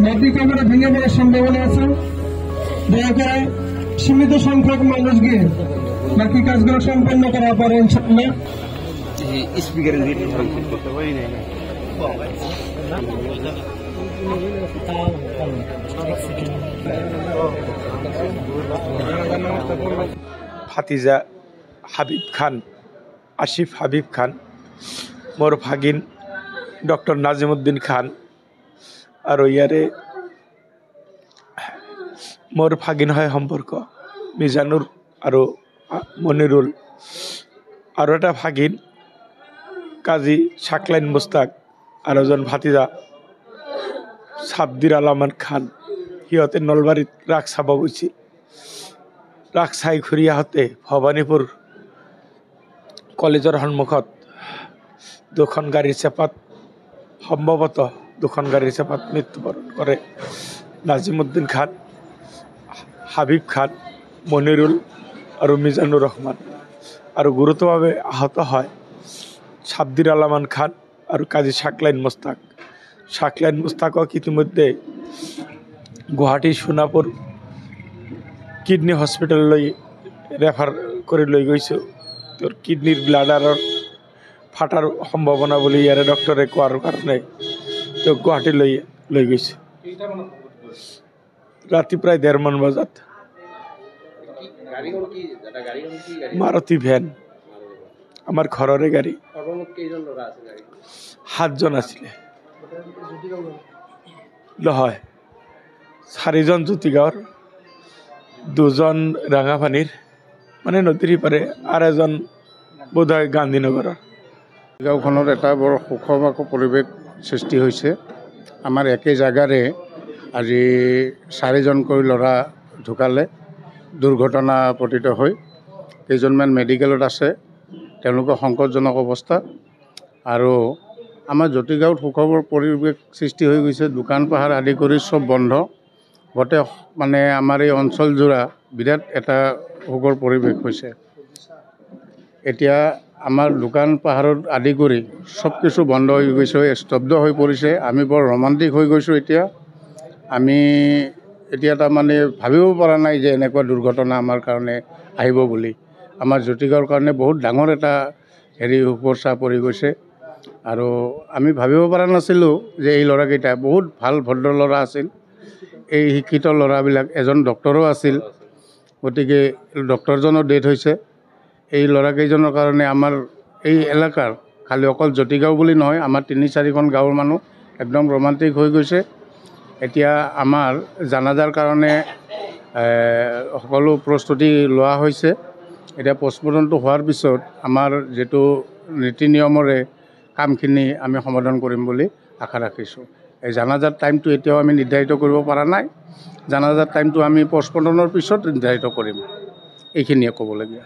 নদী কামড়ে ভেঙে পড়ার সম্ভাবনা আছে। দয়া করে সীমিত সংখ্যক মানুষ গিয়ে বাকি কাজগুলো সম্পন্ন করার পরে ইনশাআল্লাহ ভাতিজা হাবিব খান, আসিফ হাবিব খান, মোর ভাগিন ডক্টর নাজিমুদ্দিন খান, আর ইয়ারে মোর ভাগিন হয় সম্পর্ক মিজানুর আর মনিরুল, আর এটা ভাগিন কাজী শাকলাইন মুস্তাক, আর এজন ভাতিজা সাব্বির আলামান খান। সিহঁতে নলবাৰীত ৰাস চাব গৈছিল। ৰাস চাই ঘূৰি আহোঁতে ভৱানীপুৰ কলেজৰ সন্মুখত দুখন গাড়ীৰ চেপাত সম্ভৱতঃ দুখন গাড়ীৰ চেপাত মৃত্যুবৰণ কৰে নাজিমুদ্দিন খান, হাবিব খান, মনিৰুল আৰু মিজানুৰ ৰহমান, আৰু গুৰুতৰভাৱে আহত হয় সাব্বিৰ আলামান খান আৰু কাজী শাকলাইন মুস্তাক। শাকলাইন মুস্তাকক ইতিমধ্যে গুৱাহাটী সোণাপুৰ কিডনী হস্পিটেললৈ ৰেফাৰ কৰি লৈ গৈছোঁ। তেওঁৰ কিডনীৰ ব্লাডাৰৰ ফাটাৰ সম্ভাৱনা বুলি ইয়াৰে ডক্টৰে কোৱাৰ কাৰণে তেওঁক গুৱাহাটীলৈ লৈ গৈছোঁ। ৰাতি প্ৰায় 1:30 মান বজাত মাৰুতি ভেন, আমাৰ ঘৰৰে গাড়ী। 7জন আছিলে নহয়, 4জন জ্যোতিগাঁৱৰ, 2জন ৰাঙাপানীৰ মানে নদীৰ পাৰে, আৰু এজন বোধহয় গান্ধীনগৰৰ। গাঁওখনত এটা বৰ সুখময় পৰিৱেশ সৃষ্টি হৈছে। আমাৰ একে জাগাৰে আজি 4জনকৈ ল'ৰা ঢুকালে দুৰ্ঘটনা পতিত হৈ। কেইজনমান মেডিকেলত আছে, তেওঁলোকৰ সংকটজনক অৱস্থা। আৰু আমাৰ জ্যোতিগাঁৱত সুখবৰ পৰিৱেশ সৃষ্টি হৈ গৈছে। দোকান পাহাৰ আদি কৰি চব বন্ধ। গোটেই মানে আমাৰ এই অঞ্চলজোৰা বিৰাট এটা সুখৰ পৰিৱেশ হৈছে। এতিয়া আমাৰ দোকান পাহাৰত আদি কৰি চব কিছু বন্ধ হৈ গৈছে, স্তব্ধ হৈ পৰিছে। আমি বৰ ৰোমান্টিক হৈ গৈছোঁ। আমি এতিয়া তাৰমানে ভাবিব পৰা নাই যে এনেকুৱা দুৰ্ঘটনা আমাৰ কাৰণে আহিব বুলি। আমাৰ জ্যোতিগাঁৱৰ কাৰণে বহুত ডাঙৰ এটা সুখৰ চাহ পৰি গৈছে। আৰু আমি ভাবিব পৰা নাছিলোঁ যে এই ল'ৰাকেইটা বহুত ভাল ভদ্ৰ ল'ৰা আছিল। এই শিক্ষিত ল'ৰাবিলাক, এজন ডক্টৰো আছিল, গতিকে ডক্টৰজনৰ ডেথ হৈছে। এই ল'ৰাকেইজনৰ কাৰণে আমাৰ এই এলেকাৰ খালি অকল জ্যোতিগাঁও বুলি নহয়, আমাৰ 3-4খন গাঁৱৰ মানুহ একদম ৰোমান্টিক হৈ গৈছে। এতিয়া আমাৰ জানাজাৰ কাৰণে সকলো প্ৰস্তুতি লোৱা হৈছে। এতিয়া পষ্টমৰ্টমটো হোৱাৰ পিছত আমাৰ যিটো নীতি নিয়মৰে কামখিনি আমি সমাধান কৰিম বুলি আশা ৰাখিছোঁ। এই জানাজাৰ টাইমটো এতিয়াও আমি নিৰ্ধাৰিত কৰিব পৰা নাই। জানাজাৰ টাইমটো আমি পষ্টমৰ্টমৰ পিছত নিৰ্ধাৰিত কৰিম। এইখিনিয়ে ক'বলগীয়া।